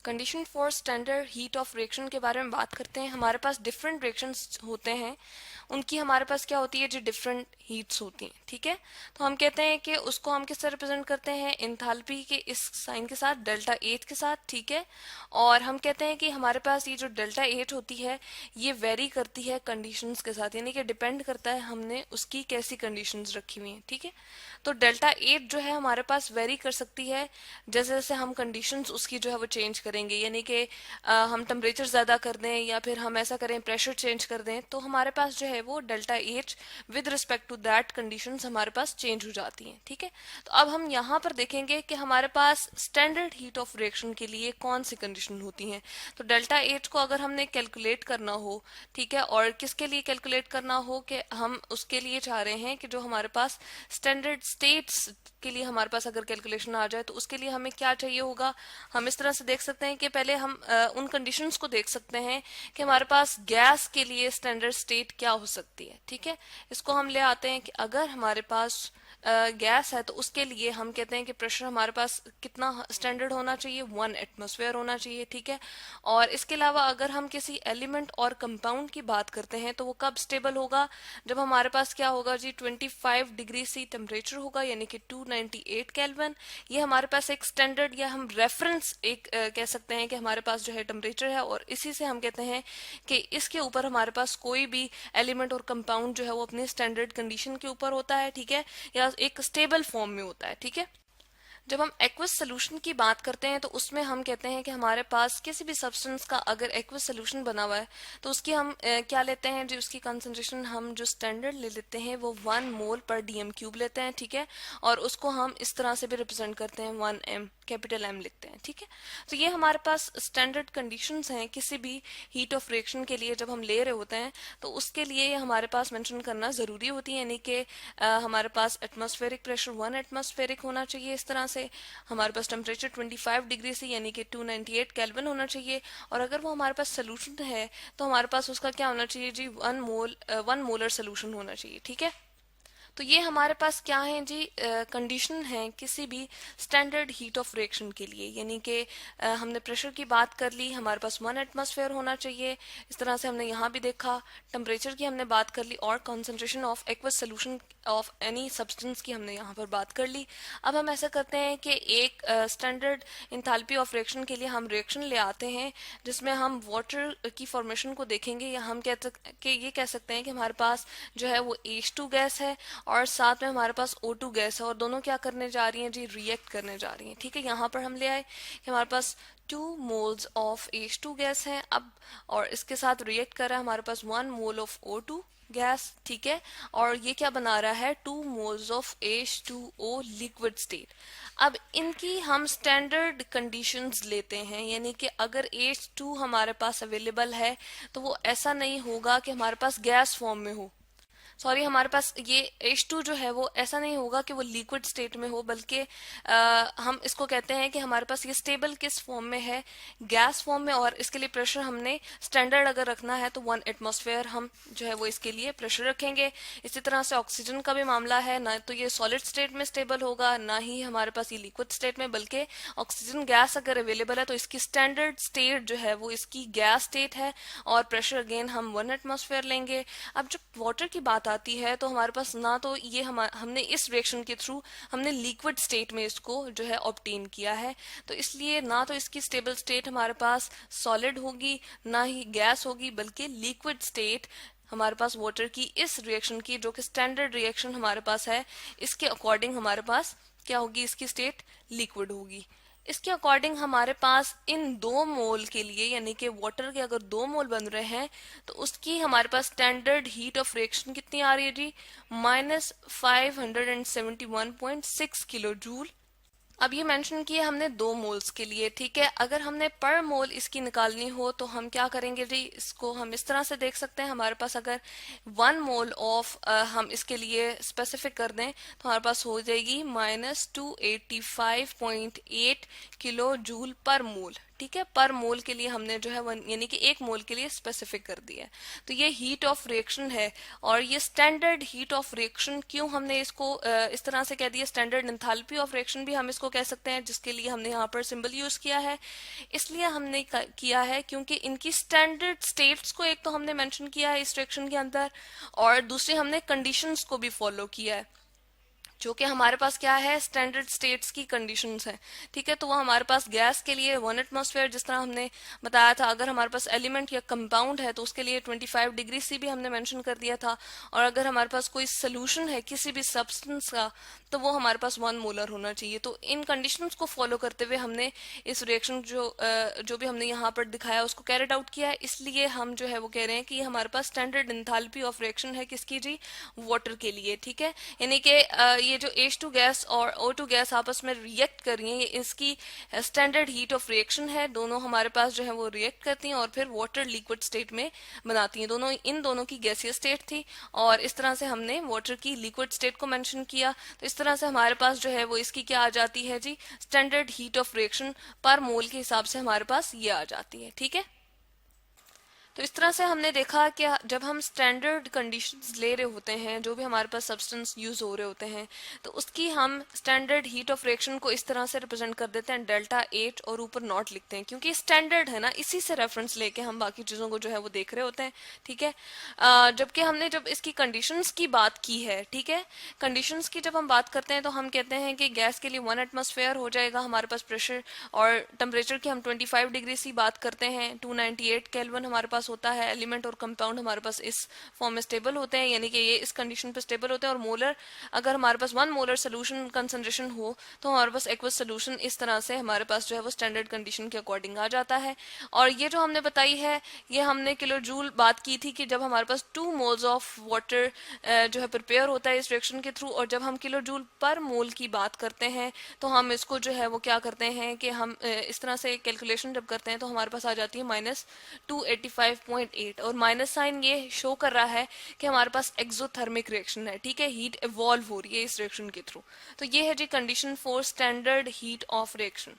Condition for standard heat of reaction के बारे में बात करते हैं। हमारे पास डिफरेंट रिएक्शंस होते हैं, उनकी हमारे पास क्या होती है जो डिफरेंट हीट्स होती हैं, ठीक है। तो हम कहते हैं कि उसको हम किससे रिप्रेजेंट करते हैं, एंथैल्पी के इस साइन के साथ, डेल्टा एट के साथ, ठीक है। और हम कहते हैं कि हमारे पास ये जो डेल्टा एट होती है ये वेरी करती है कंडीशंस के साथ, यानी कि डिपेंड करता है हमने उसकी कैसी कंडीशंस रखी हुई हैं, ठीक है। तो डेल्टा एट जो है हमारे पास वेरी कर सकती है जैसे जैसे हम कंडीशंस उसकी जो है वो चेंज करेंगे, यानी कि हम टेम्परेचर ज़्यादा कर दें या फिर हम ऐसा करें प्रेशर चेंज कर दें, तो हमारे पास जो है वो delta H with respect to that conditions हमारे पास चेंज हो जाती हैं, ठीक है। तो अब हम यहाँ पर देखेंगे कि हमारे पास स्टैंडर्ड हीट ऑफ रिएक्शन के लिए कौन सी कंडीशन होती हैं। तो डेल्टा एच को अगर हमने कैलकुलेट करना हो, ठीक है, और किसके लिए कैलकुलेट करना हो कि हम उसके लिए चाह रहे हैं कि जो हमारे पास स्टैंडर्ड स्टेट्स के लिए हमारे पास अगर कैलकुलेशन आ जाए तो उसके लिए हमें क्या चाहिए होगा। हम इस तरह से देख सकते हैं कि पहले हम उन कंडीशंस को देख सकते हैं कि हमारे पास गैस के लिए स्टैंडर्ड स्टेट क्या हो सकती है, ठीक है। इसको हम ले आते हैं कि अगर हमारे पास गैस है तो उसके लिए हम कहते हैं कि प्रेशर हमारे पास कितना स्टैंडर्ड होना चाहिए, 1 एटमॉस्फेयर होना चाहिए, ठीक है। और इसके अलावा अगर हम किसी एलिमेंट और कंपाउंड की बात करते हैं तो वो कब स्टेबल होगा, जब हमारे पास क्या होगा जी 25 डिग्री सी टेम्परेचर होगा, यानी कि 298 केल्विन। ये हमारे पास एक स्टैंडर्ड या हम रेफरेंस एक कह सकते हैं कि हमारे पास जो है टेम्परेचर है, और इसी से हम कहते हैं कि इसके ऊपर हमारे पास कोई भी एलिमेंट और कंपाउंड जो है वो अपनी स्टैंडर्ड कंडीशन के ऊपर होता है, ठीक है, या एक स्टेबल फॉर्म में होता है, ठीक है। जब हम एक्वस सोल्यूशन की बात करते हैं तो उसमें हम कहते हैं कि हमारे पास किसी भी सब्सटेंस का अगर एक्वस सोल्यूशन बना हुआ है तो उसकी हम क्या लेते हैं जो उसकी कंसंट्रेशन हम जो स्टैंडर्ड ले लेते हैं वो 1 मोल पर डीएम क्यूब लेते हैं, ठीक है। और उसको हम इस तरह से भी रिप्रेजेंट करते हैं 1 m, कैपिटल M लिखते हैं, ठीक है। तो ये हमारे पास स्टैंडर्ड कंडीशंस हैं किसी भी हीट ऑफ रिएक्शन के लिए। जब हम ले रहे होते हैं तो उसके लिए ये हमारे पास मेंशन करना ज़रूरी होती है, यानी कि हमारे पास एटमॉस्फेरिक प्रेशर 1 एटमॉस्फेरिक होना चाहिए इस तरह से, हमारे पास टेम्परेचर 25 डिग्री से यानी कि 298 केल्विन होना चाहिए, और अगर वो हमारे पास सोल्यूशन है तो हमारे पास उसका क्या होना चाहिए जी 1 मोलर सोल्यूशन होना चाहिए, ठीक है। तो ये हमारे पास क्या है जी कंडीशन है किसी भी स्टैंडर्ड हीट ऑफ रिएक्शन के लिए, यानी कि हमने प्रेशर की बात कर ली, हमारे पास 1 एटमॉस्फेयर होना चाहिए, इस तरह से हमने यहाँ भी देखा। टेम्परेचर की हमने बात कर ली और concentration of aqueous solution of any substance की हमने यहाँ पर बात कर ली। अब हम ऐसा करते हैं कि एक स्टैंडर्ड इंथैल्पी ऑफ रिएक्शन के लिए हम रिएक्शन ले आते हैं जिसमें हम वाटर की फॉर्मेशन को देखेंगे, या हम ये कह सकते हैं कि हमारे पास जो है वो H2 गैस है और साथ में हमारे पास O2 गैस है, और दोनों क्या करने जा रही हैं जी रिएक्ट करने जा रही हैं, ठीक है। यहाँ पर हम ले आए कि हमारे पास 2 मोल्स ऑफ H2 गैस है अब, और इसके साथ रिएक्ट कर रहा है हमारे पास 1 मोल ऑफ O2 गैस, ठीक है। और ये क्या बना रहा है 2 moles of H2O liquid state. अब इनकी हम स्टैंडर्ड कंडीशंस लेते हैं, यानी कि अगर H2 हमारे पास अवेलेबल है तो वो ऐसा नहीं होगा कि हमारे पास गैस फॉर्म में हो, सॉरी हमारे पास ये H2 जो है वो ऐसा नहीं होगा कि वो लिक्विड स्टेट में हो, बल्कि हम इसको कहते हैं कि हमारे पास ये स्टेबल किस फॉर्म में है, गैस फॉर्म में। और इसके लिए प्रेशर हमने स्टैंडर्ड अगर रखना है तो 1 एटमॉस्फेयर हम जो है वो इसके लिए प्रेशर रखेंगे। इसी तरह से ऑक्सीजन का भी मामला है, ना तो ये सॉलिड स्टेट में स्टेबल होगा ना ही हमारे पास ये लिक्विड स्टेट में, बल्कि ऑक्सीजन गैस अगर अवेलेबल है तो इसकी स्टैंडर्ड स्टेट जो है वो इसकी गैस स्टेट है, और प्रेशर अगेन हम 1 एटमॉस्फेयर लेंगे। अब जब वाटर की बात आती है तो हमारे पास ना तो ये हमने इस रिएक्शन के थ्रू हमने लिक्विड स्टेट में इसको जो है ऑब्टेन किया है, तो इसलिए ना तो इसकी स्टेबल स्टेट हमारे पास सॉलिड होगी ना ही गैस होगी, बल्कि लिक्विड स्टेट हमारे पास वाटर की इस रिएक्शन की जो कि स्टैंडर्ड रिएक्शन हमारे पास है इसके अकॉर्डिंग हमारे पास क्या होगी, इसकी स्टेट लिक्विड होगी। इसके अकॉर्डिंग हमारे पास इन 2 मोल के लिए, यानी कि वाटर के अगर 2 मोल बन रहे हैं तो उसकी हमारे पास स्टैंडर्ड हीट ऑफ रिएक्शन कितनी आ रही है जी -571.6 किलो जूल। अब ये मेंशन किया हमने 2 मोल्स के लिए, ठीक है। अगर हमने पर मोल इसकी निकालनी हो तो हम क्या करेंगे जी, इसको हम इस तरह से देख सकते हैं। हमारे पास अगर 1 मोल ऑफ हम इसके लिए स्पेसिफिक कर दें तो हमारे पास हो जाएगी -285.8 किलो जूल पर मोल, ठीक है, पर मोल के लिए हमने जो है यानी कि 1 मोल के लिए स्पेसिफिक कर दिया है। तो ये हीट ऑफ रिएक्शन है। और ये स्टैंडर्ड हीट ऑफ रिएक्शन क्यों हमने इसको इस तरह से कह दिया, स्टैंडर्ड एंथैल्पी ऑफ रिएक्शन भी हम इसको कह सकते हैं, जिसके लिए हमने यहाँ पर सिंबल यूज किया है। इसलिए हमने किया है क्योंकि इनकी स्टैंडर्ड स्टेट्स को एक तो हमने मेंशन किया है इस रिएक्शन के अंदर, और दूसरी हमने कंडीशंस को भी फॉलो किया है, जो कि हमारे पास क्या है, स्टैंडर्ड स्टेट्स की कंडीशंस हैं। ठीक है, तो वो हमारे पास गैस के लिए 1 एटमॉस्फेयर, जिस तरह हमने बताया था, अगर हमारे पास एलिमेंट या कंपाउंड है तो उसके लिए 25 डिग्री सी भी हमने मेंशन कर दिया था। और अगर हमारे पास कोई सोल्यूशन है किसी भी सब्सटेंस का, तो वो हमारे पास 1 मोलर होना चाहिए। तो इन कंडीशंस को फॉलो करते हुए हमने इस रिएक्शन जो भी हमने यहाँ पर दिखाया उसको कैरेट आउट किया है। इसलिए हम जो है वो कह रहे हैं कि ये हमारे पास स्टैंडर्ड एंथैल्पी ऑफ रिएक्शन है, किसकी जी, वाटर के लिए। ठीक है, यानी कि ये जो H2 गैस और O2 गैस आपस में रिएक्ट कर रही हैं, ये इसकी स्टैंडर्ड हीट ऑफ रिएक्शन है। दोनों हमारे पास जो है वो रिएक्ट करती हैं और फिर वाटर लिक्विड स्टेट में बनाती हैं। इन दोनों की गैसीय स्टेट थी, और इस तरह से हमने वाटर की लिक्विड स्टेट को मेंशन किया। तो इस तरह से हमारे पास जो है वो इसकी क्या आ जाती है जी, स्टैंडर्ड हीट ऑफ रिएक्शन पर मोल के हिसाब से हमारे पास ये आ जाती है। ठीक है, तो इस तरह से हमने देखा कि जब हम स्टैंडर्ड कंडीशंस ले रहे होते हैं, जो भी हमारे पास सब्सटेंस यूज हो रहे होते हैं, तो उसकी हम स्टैंडर्ड हीट ऑफ रिएक्शन को इस तरह से रिप्रेजेंट कर देते हैं, डेल्टा एच और ऊपर नॉट लिखते हैं, क्योंकि स्टैंडर्ड है ना, इसी से रेफरेंस लेके हम बाकी चीजों को जो है वो देख रहे होते हैं। ठीक है, जबकि हमने जब इसकी कंडीशंस की बात की है, ठीक है, कंडीशंस की जब हम बात करते हैं तो हम कहते हैं कि गैस के लिए 1 एटमॉस्फेयर हो जाएगा हमारे पास प्रेशर, और टेम्परेचर की हम 25 डिग्री सी बात करते हैं, 298 केल्विन हमारे पास होता है। एलिमेंट और कंपाउंड हमारे पास इस फॉर्म में स्टेबल होते हैं, यानी कि ये इस कंडीशन पे स्टेबल होते हैं। और मोलर, अगर हमारे पास 1 मोलर सोल्यूशन कंसंट्रेशन हो तो हमारे पास एक्वस सोल्यूशन इस तरह से हमारे पास जो है वो स्टैंडर्ड कंडीशन के अकॉर्डिंग आ जाता है। और ये जो हमने बताई है, ये हमने किलो जूल बात की थी कि जब हमारे पास 2 मोल्स ऑफ वाटर जो है प्रिपेयर होता है इस रिएक्शन के थ्रू, और जब हम किलो जूल पर मोल की बात करते हैं तो हम इसको जो है वो क्या करते हैं कि हम इस तरह से कैलकुलेशन जब करते हैं तो हमारे पास आ जाती है -285.8, और माइनस साइन ये शो कर रहा है कि हमारे पास एक्सोथर्मिक रिएक्शन है। ठीक है, हीट इवॉल्व हो रही है इस रिएक्शन के थ्रू। तो ये है जी condition for standard heat of reaction.